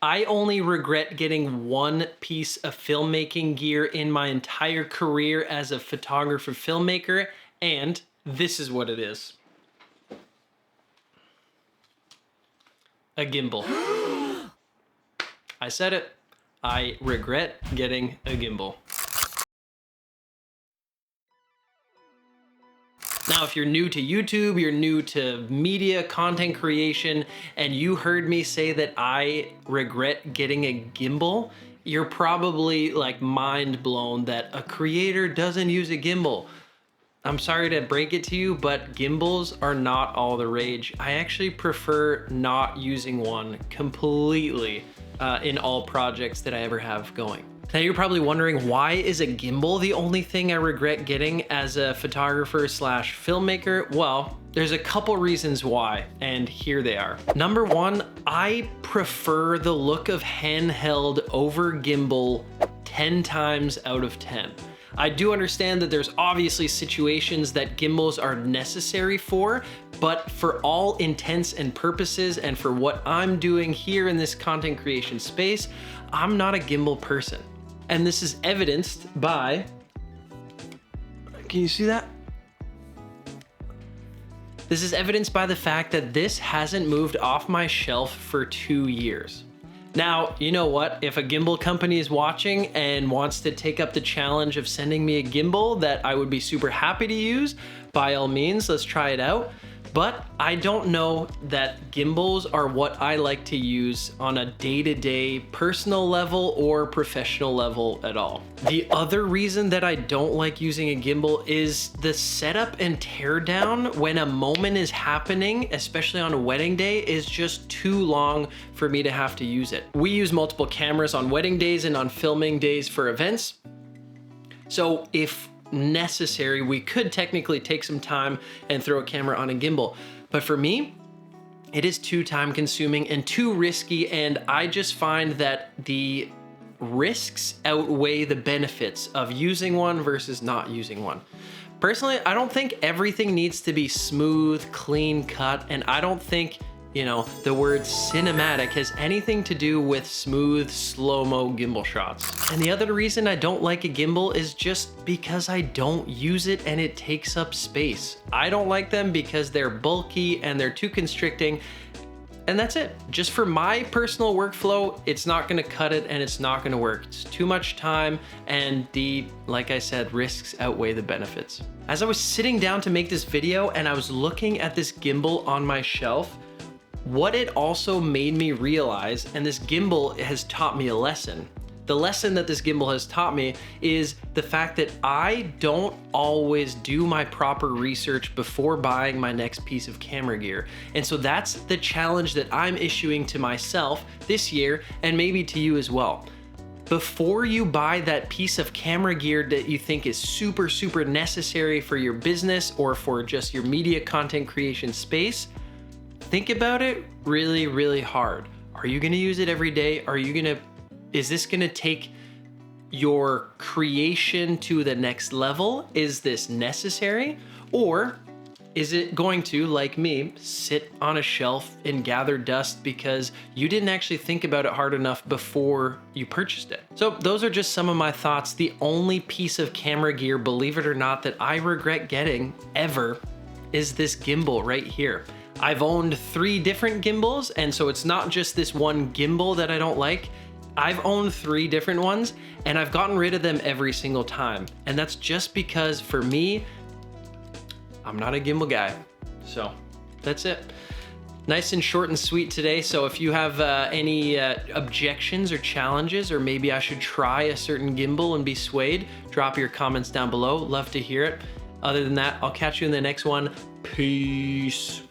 I only regret getting one piece of filmmaking gear in my entire career as a photographer filmmaker, and this is what it is. A gimbal. I said it. I regret getting a gimbal. Now, if you're new to YouTube, you're new to media content creation, and you heard me say that I regret getting a gimbal, you're probably like mind blown that a creator doesn't use a gimbal. I'm sorry to break it to you, but gimbals are not all the rage. I actually prefer not using one completely in all projects that I ever have going. Now you're probably wondering, why is a gimbal the only thing I regret getting as a photographer slash filmmaker? Well, there's a couple reasons why, and here they are. Number one, I prefer the look of handheld over gimbal 10 times out of 10. I do understand that there's obviously situations that gimbals are necessary for, but for all intents and purposes and for what I'm doing here in this content creation space, I'm not a gimbal person. And this is evidenced by, can you see that? This is evidenced by the fact that this hasn't moved off my shelf for 2 years. Now, you know what? If a gimbal company is watching and wants to take up the challenge of sending me a gimbal that I would be super happy to use, by all means, let's try it out. But I don't know that gimbals are what I like to use on a day-to-day personal level or professional level at all. The other reason that I don't like using a gimbal is the setup and teardown when a moment is happening, especially on a wedding day, is just too long for me to have to use it. We use multiple cameras on wedding days and on filming days for events. So if necessary, we could technically take some time and throw a camera on a gimbal. But for me, it is too time consuming and too risky, and I just find that the risks outweigh the benefits of using one versus not using one. Personally, I don't think everything needs to be smooth, clean cut, and I don't think, you know, the word cinematic has anything to do with smooth, slow-mo gimbal shots. And the other reason I don't like a gimbal is just because I don't use it and it takes up space. I don't like them because they're bulky and they're too constricting, and that's it. Just for my personal workflow, it's not gonna cut it and it's not gonna work. It's too much time, and like I said, risks outweigh the benefits. As I was sitting down to make this video and I was looking at this gimbal on my shelf, what it also made me realize, and this gimbal has taught me a lesson. The lesson that this gimbal has taught me is the fact that I don't always do my proper research before buying my next piece of camera gear. And so that's the challenge that I'm issuing to myself this year, and maybe to you as well. Before you buy that piece of camera gear that you think is super, super necessary for your business or for just your media content creation space, think about it really, really hard. Are you gonna use it every day? Is this gonna take your creation to the next level? Is this necessary? Or is it going to, like me, sit on a shelf and gather dust because you didn't actually think about it hard enough before you purchased it? So those are just some of my thoughts. The only piece of camera gear, believe it or not, that I regret getting ever is this gimbal right here. I've owned 3 different gimbals, and so it's not just this one gimbal that I don't like. I've owned 3 different ones, and I've gotten rid of them every single time. And that's just because, for me, I'm not a gimbal guy. So that's it. Nice and short and sweet today. So if you have any objections or challenges, or maybe I should try a certain gimbal and be swayed, drop your comments down below. Love to hear it. Other than that, I'll catch you in the next one. Peace.